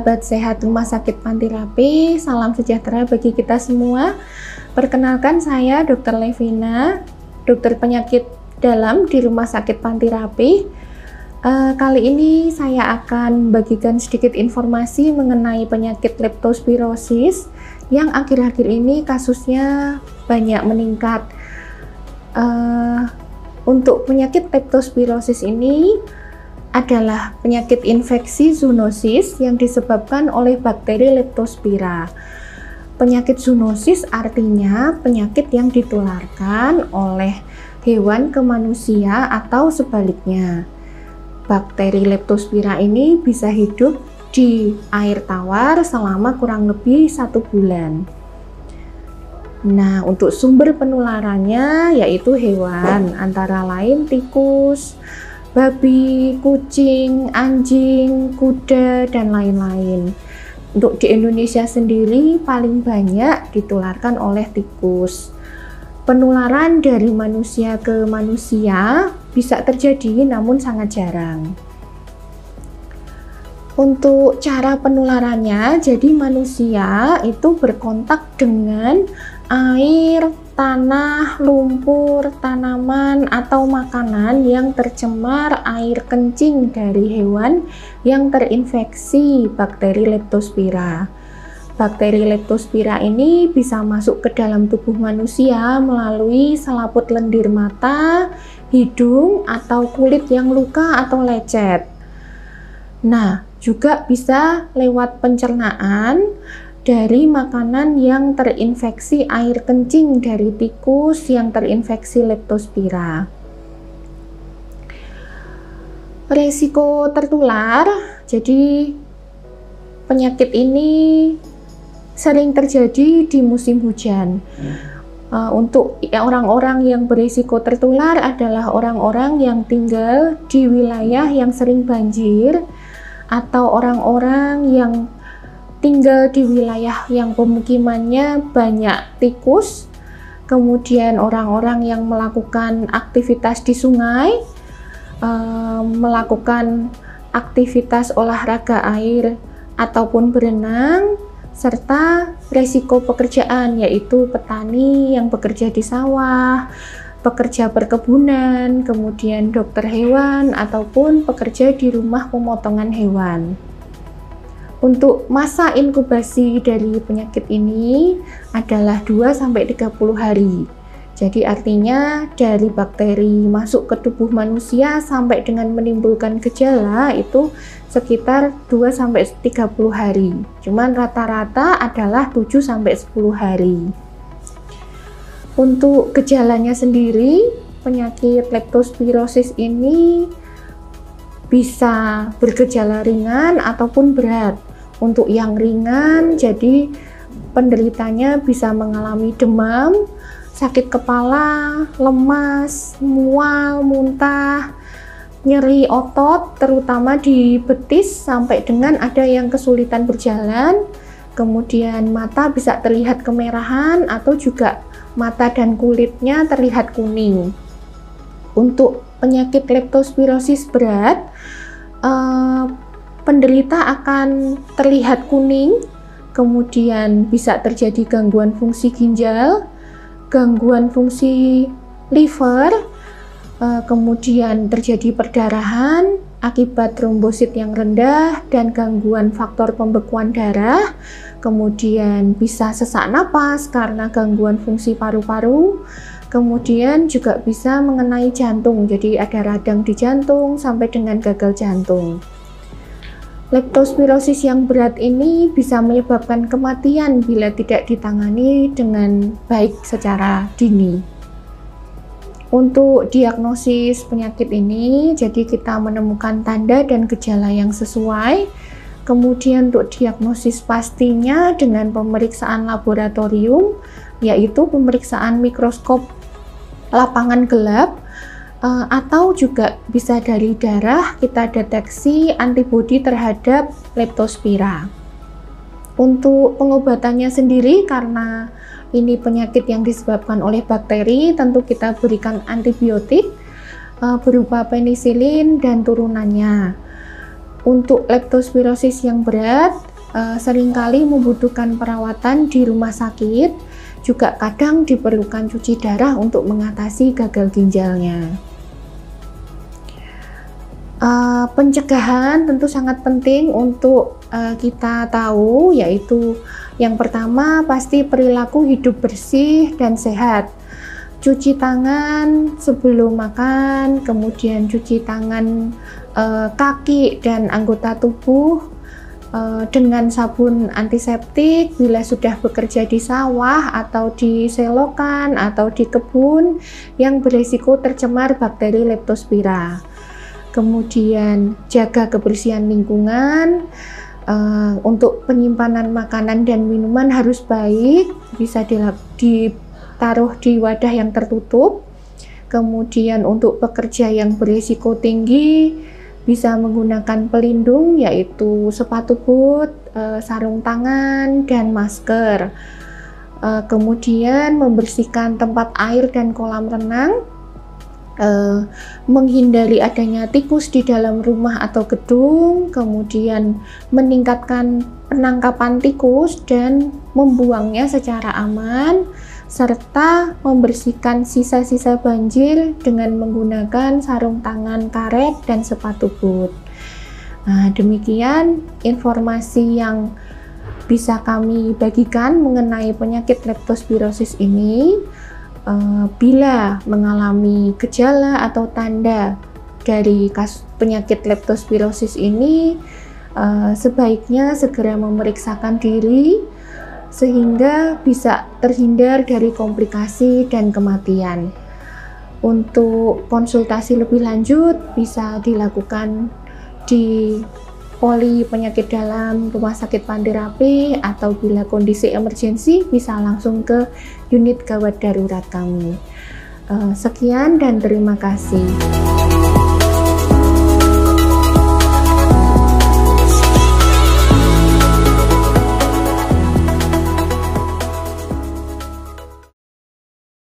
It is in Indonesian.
Sahabat sehat Rumah Sakit Pantirapi, salam sejahtera bagi kita semua. Perkenalkan, saya Dr. Levina, dokter penyakit dalam di Rumah Sakit Pantirapi. Kali ini saya akan bagikan sedikit informasi mengenai penyakit leptospirosis yang akhir-akhir ini kasusnya banyak meningkat. Untuk penyakit leptospirosis ini adalah penyakit infeksi zoonosis yang disebabkan oleh bakteri Leptospira. Penyakit zoonosis artinya penyakit yang ditularkan oleh hewan ke manusia atau sebaliknya. Bakteri Leptospira ini bisa hidup di air tawar selama kurang lebih 1 bulan. Nah, untuk sumber penularannya yaitu hewan, antara lain tikus, babi, kucing, anjing, kuda, dan lain-lain. Untuk di Indonesia sendiri paling banyak ditularkan oleh tikus. Penularan dari manusia ke manusia bisa terjadi namun sangat jarang. Untuk cara penularannya, jadi manusia itu berkontak dengan air, tanah, lumpur, tanaman, atau makanan yang tercemar air kencing dari hewan yang terinfeksi bakteri Leptospira. Bakteri Leptospira ini bisa masuk ke dalam tubuh manusia melalui selaput lendir mata, hidung, atau kulit yang luka atau lecet. Nah, juga bisa lewat pencernaan dari makanan yang terinfeksi air kencing dari tikus yang terinfeksi Leptospira. Resiko tertular, jadi penyakit ini sering terjadi di musim hujan. Untuk orang-orang yang berisiko tertular adalah orang-orang yang tinggal di wilayah yang sering banjir, atau orang-orang yang tinggal di wilayah yang pemukimannya banyak tikus, kemudian orang-orang yang melakukan aktivitas di sungai, melakukan aktivitas olahraga air ataupun berenang, serta resiko pekerjaan yaitu petani yang bekerja di sawah, pekerja perkebunan, kemudian dokter hewan, ataupun pekerja di rumah pemotongan hewan. Untuk masa inkubasi dari penyakit ini adalah 2-30 hari. Jadi artinya dari bakteri masuk ke tubuh manusia sampai dengan menimbulkan gejala itu sekitar 2-30 hari. Cuman rata-rata adalah 7-10 hari. Untuk gejalanya sendiri, penyakit leptospirosis ini bisa bergejala ringan ataupun berat. Untuk yang ringan, jadi penderitanya bisa mengalami demam, sakit kepala, lemas, mual, muntah, nyeri otot, terutama di betis sampai dengan ada yang kesulitan berjalan. Kemudian mata bisa terlihat kemerahan atau juga mata dan kulitnya terlihat kuning. Untuk penyakit leptospirosis berat, penderita akan terlihat kuning, kemudian bisa terjadi gangguan fungsi ginjal, gangguan fungsi liver, kemudian terjadi perdarahan akibat trombosit yang rendah dan gangguan faktor pembekuan darah, kemudian bisa sesak napas karena gangguan fungsi paru-paru, kemudian juga bisa mengenai jantung, jadi ada radang di jantung sampai dengan gagal jantung. Leptospirosis yang berat ini bisa menyebabkan kematian bila tidak ditangani dengan baik secara dini. Untuk diagnosis penyakit ini, jadi kita menemukan tanda dan gejala yang sesuai. Kemudian untuk diagnosis pastinya dengan pemeriksaan laboratorium, yaitu pemeriksaan mikroskop lapangan gelap, atau juga bisa dari darah kita deteksi antibodi terhadap Leptospira. Untuk pengobatannya sendiri, karena ini penyakit yang disebabkan oleh bakteri, tentu kita berikan antibiotik berupa penisilin dan turunannya. Untuk leptospirosis yang berat, seringkali membutuhkan perawatan di rumah sakit, juga kadang diperlukan cuci darah untuk mengatasi gagal ginjalnya. Pencegahan tentu sangat penting untuk kita tahu, yaitu yang pertama pasti perilaku hidup bersih dan sehat. Cuci tangan sebelum makan, kemudian cuci tangan kaki dan anggota tubuh dengan sabun antiseptik bila sudah bekerja di sawah atau di selokan atau di kebun yang berisiko tercemar bakteri Leptospira. Kemudian jaga kebersihan lingkungan, untuk penyimpanan makanan dan minuman harus baik, bisa ditaruh di wadah yang tertutup. Kemudian untuk pekerja yang berisiko tinggi bisa menggunakan pelindung, yaitu sepatu boot, sarung tangan, dan masker. Kemudian membersihkan tempat air dan kolam renang, menghindari adanya tikus di dalam rumah atau gedung, kemudian meningkatkan penangkapan tikus dan membuangnya secara aman, serta membersihkan sisa-sisa banjir dengan menggunakan sarung tangan karet dan sepatu boot. Nah, demikian informasi yang bisa kami bagikan mengenai penyakit leptospirosis ini. Bila mengalami gejala atau tanda dari penyakit leptospirosis ini, sebaiknya segera memeriksakan diri sehingga bisa terhindar dari komplikasi dan kematian. Untuk konsultasi lebih lanjut bisa dilakukan di poli penyakit dalam Rumah Sakit Panderapi, atau bila kondisi emergensi bisa langsung ke unit gawat darurat kami. Sekian dan terima kasih.